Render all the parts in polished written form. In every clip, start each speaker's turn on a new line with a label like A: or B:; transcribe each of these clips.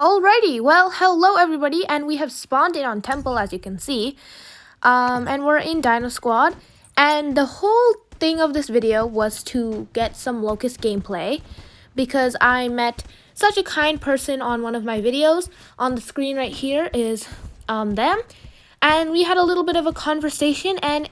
A: Alrighty, well, hello everybody, and we have spawned in on Temple as you can see, and we're in Dino Squad, and the whole thing of this video was to get some Locust gameplay, because I met such a kind person on one of my videos. On the screen right here is them, and we had a little bit of a conversation, and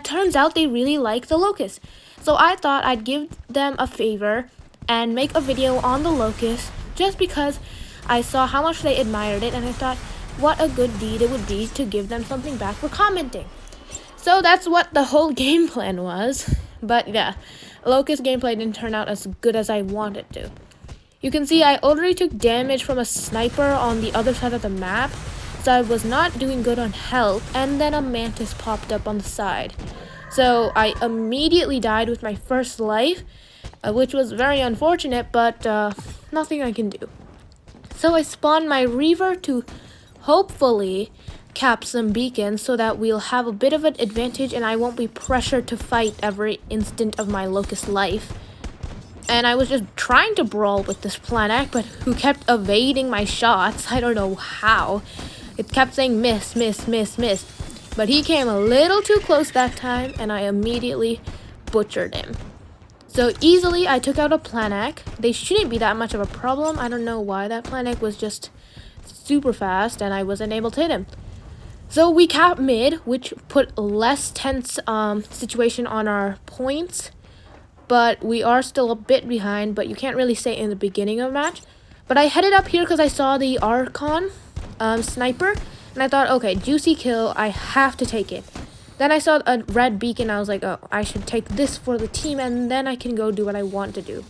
A: turns out they really like the Locust, so I thought I'd give them a favor and make a video on the Locust, just because I saw how much they admired it, and I thought what a good deed it would be to give them something back for commenting. So that's what the whole game plan was. But yeah, Locust gameplay didn't turn out as good as I wanted to. You can see I already took damage from a sniper on the other side of the map, so I was not doing good on health, and then a mantis popped up on the side. So I immediately died with my first life, which was very unfortunate, but nothing I can do. So I spawned my Reaver to hopefully cap some beacons so that we'll have a bit of an advantage and I won't be pressured to fight every instant of my Locust life. And I was just trying to brawl with this Planet, but who kept evading my shots. I don't know how. It kept saying miss, miss, miss, miss. But he came a little too close that time and I immediately butchered him. So easily, I took out a Planet. They shouldn't be that much of a problem. I don't know why that Planet was just super fast and I wasn't able to hit him. So we capped mid, which put less tense situation on our points. But we are still a bit behind, but you can't really say in the beginning of a match. But I headed up here because I saw the Archon sniper. And I thought, okay, juicy kill, I have to take it. Then I saw a red beacon, I was like, oh, I should take this for the team, and then I can go do what I want to do.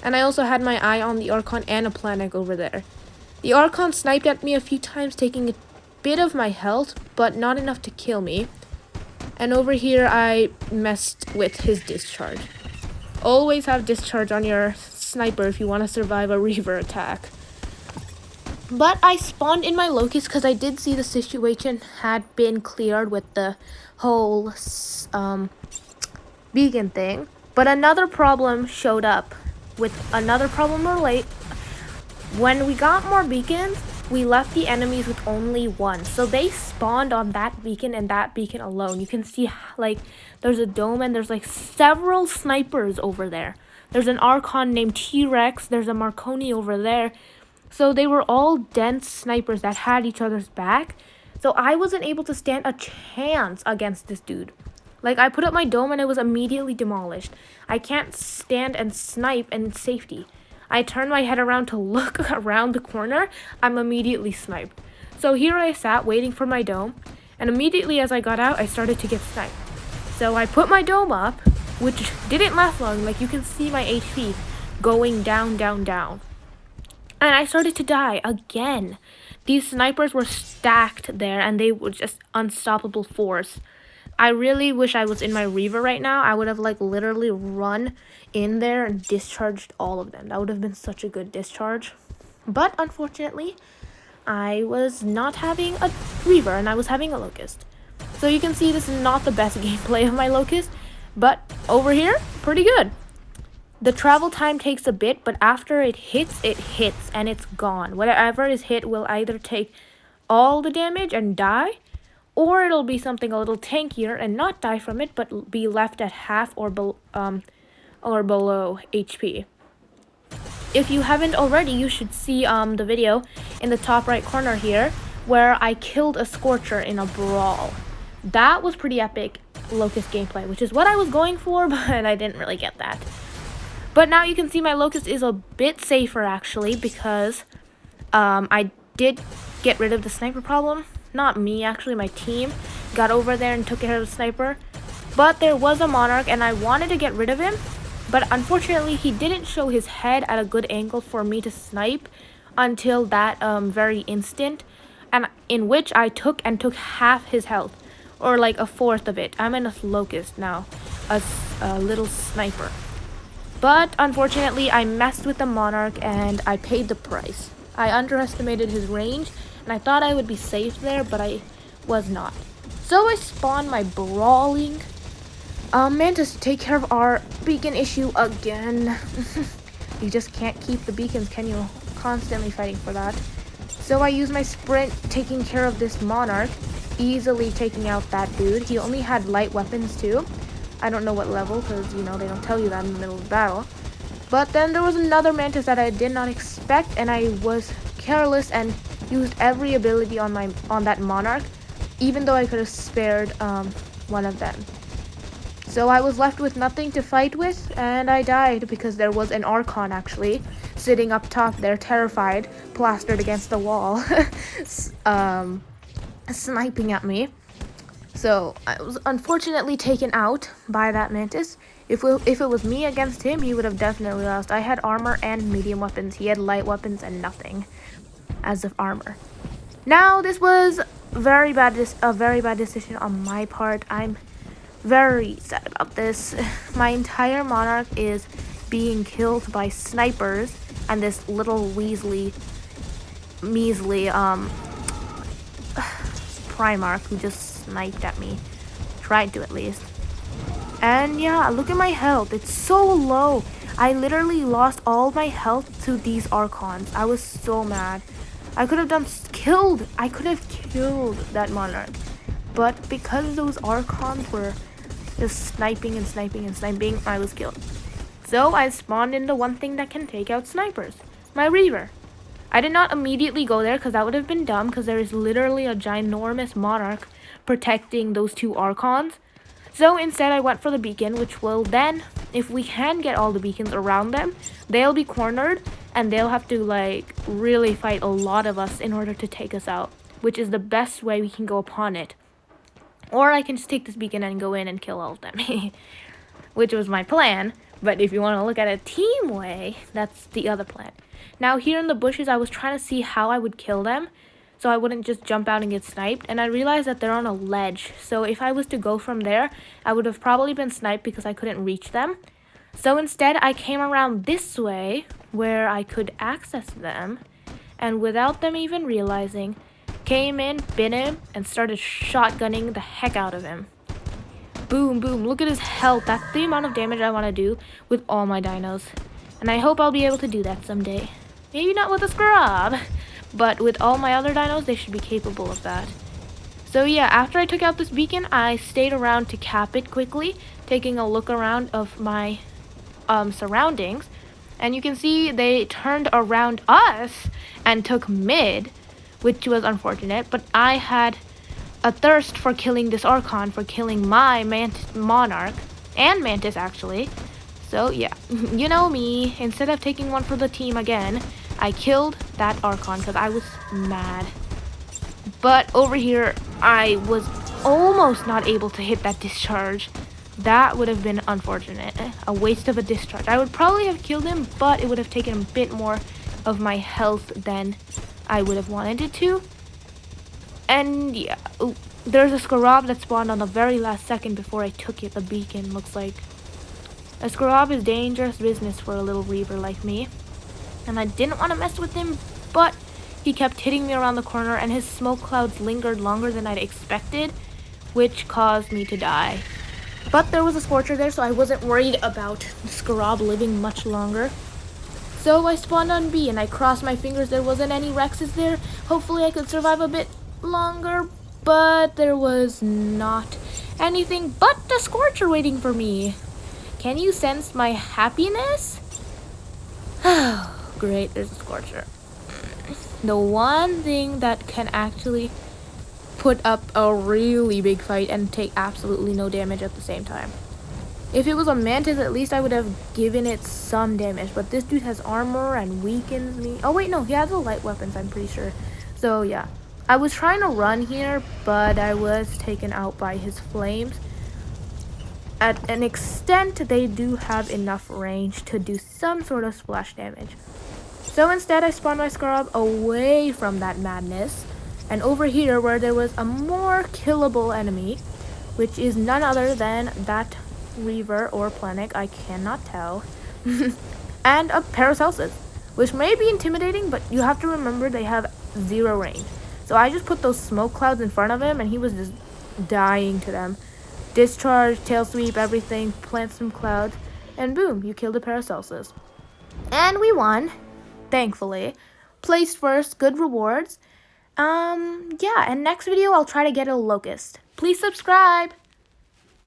A: And I also had my eye on the Archon and a Planet over there. The Archon sniped at me a few times, taking a bit of my health, but not enough to kill me. And over here, I messed with his discharge. Always have discharge on your sniper if you want to survive a Reaver attack. But I spawned in my Locust because I did see the situation had been cleared with the whole beacon thing. But another problem showed up with another problem relate. When we got more beacons, we left the enemies with only one. So they spawned on that beacon and that beacon alone. You can see like there's a dome and there's like several snipers over there. There's an Archon named T-Rex. There's a Marconi over there. So they were all dense snipers that had each other's back. So I wasn't able to stand a chance against this dude. Like, I put up my dome and it was immediately demolished. I can't stand and snipe in safety. I turned my head around to look around the corner. I'm immediately sniped. So here I sat waiting for my dome. And immediately as I got out, I started to get sniped. So I put my dome up, which didn't last long. Like, you can see my HP going down, down, down. And I started to die again. These snipers were stacked there and they were just unstoppable force. I really wish I was in my Reaver right now. I would have like literally run in there and discharged all of them. That would have been such a good discharge. But unfortunately, I was not having a Reaver and I was having a Locust. So you can see this is not the best gameplay of my Locust. But over here, pretty good. The travel time takes a bit, but after it hits, and it's gone. Whatever is hit will either take all the damage and die, or it'll be something a little tankier and not die from it, but be left at half or below HP. If you haven't already, you should see the video in the top right corner here, where I killed a Scorcher in a brawl. That was pretty epic Locust gameplay, which is what I was going for, but I didn't really get that. But now you can see my Locust is a bit safer actually because I did get rid of the sniper problem. Not me, actually my team got over there and took care of the sniper. But there was a Monarch and I wanted to get rid of him. But unfortunately he didn't show his head at a good angle for me to snipe until that very instant. And in which I took half his health. Or like a fourth of it. I'm in a Locust now. A little sniper. But unfortunately, I messed with the Monarch and I paid the price. I underestimated his range and I thought I would be safe there, but I was not. So I spawned my brawling Mantis to take care of our beacon issue again. You just can't keep the beacons, can you? Constantly fighting for that. So I used my sprint taking care of this monarch, easily taking out that dude. He only had light weapons too. I don't know what level, because, you know, they don't tell you that in the middle of the battle. But then there was another mantis that I did not expect, and I was careless and used every ability on that monarch, even though I could have spared one of them. So I was left with nothing to fight with, and I died because there was an Archon actually sitting up top there, terrified, plastered against the wall, sniping at me. So I was unfortunately taken out by that mantis. If it was me against him, he would have definitely lost. I had armor and medium weapons. He had light weapons and nothing as of armor. Now this was a very bad decision on my part. I'm very sad about this. My entire monarch is being killed by snipers and this little measly Primarch who just sniped at me. Tried to, at least. And yeah, look at my health. It's so low. I literally lost all my health to these Archons. I was so mad. I could have killed that monarch. But because those Archons were just sniping and sniping and sniping, I was killed. So I spawned in the one thing that can take out snipers, my Reaver. I did not immediately go there because that would have been dumb, because there is literally a ginormous monarch protecting those two Archons. So instead I went for the beacon, which will then, if we can get all the beacons around them, they'll be cornered and they'll have to like really fight a lot of us in order to take us out, which is the best way we can go upon it. Or I can just take this beacon and go in and kill all of them, which was my plan. But if you want to look at a team way, that's the other plan. Now here in the bushes, I was trying to see how I would kill them, so I wouldn't just jump out and get sniped. And I realized that they're on a ledge, so if I was to go from there, I would have probably been sniped because I couldn't reach them. So instead, I came around this way, where I could access them, and without them even realizing, came in, bit him, and started shotgunning the heck out of him. Boom, boom, look at his health. That's the amount of damage I want to do with all my dinos. And I hope I'll be able to do that someday. Maybe not with a Squadl, but with all my other dinos, they should be capable of that. So yeah, after I took out this beacon, I stayed around to cap it quickly, taking a look around of my surroundings. And you can see they turned around us and took mid, which was unfortunate, but I had a thirst for killing this Archon, for killing my monarch, and mantis actually. So yeah, you know me, instead of taking one for the team again, I killed that Archon because I was mad. But over here, I was almost not able to hit that discharge. That would have been unfortunate, a waste of a discharge. I would probably have killed him, but it would have taken a bit more of my health than I would have wanted it to. And yeah, there's a Squadl that spawned on the very last second before I took it, the beacon, looks like. A Squadl is dangerous business for a little Reaver like me. And I didn't want to mess with him, but he kept hitting me around the corner and his smoke clouds lingered longer than I'd expected, which caused me to die. But there was a Scorcher there, so I wasn't worried about Squadl living much longer. So I spawned on B and I crossed my fingers there wasn't any Rexes there. Hopefully I could survive a bit longer, but there was not anything but the Scorcher waiting for me. Can you sense my happiness? Oh, great, there's a Scorcher. The one thing that can actually put up a really big fight and take absolutely no damage at the same time. If it was a mantis, at least I would have given it some damage, but this dude has armor and weakens me. Oh wait, no, he has the light weapons, I'm pretty sure. So yeah, I was trying to run here, but I was taken out by his flames. At an extent, they do have enough range to do some sort of splash damage. So instead, I spawned my Squadl away from that madness, and over here where there was a more killable enemy, which is none other than that Reaver or Planic, I cannot tell, and a Paracelsus, which may be intimidating, but you have to remember they have 0 range. So I just put those smoke clouds in front of him, and he was just dying to them. Discharge, tail sweep, everything, plant some clouds, and boom, you killed a Paracelsus. And we won, thankfully. Placed first, good rewards. Yeah, and next video I'll try to get a Locust. Please subscribe.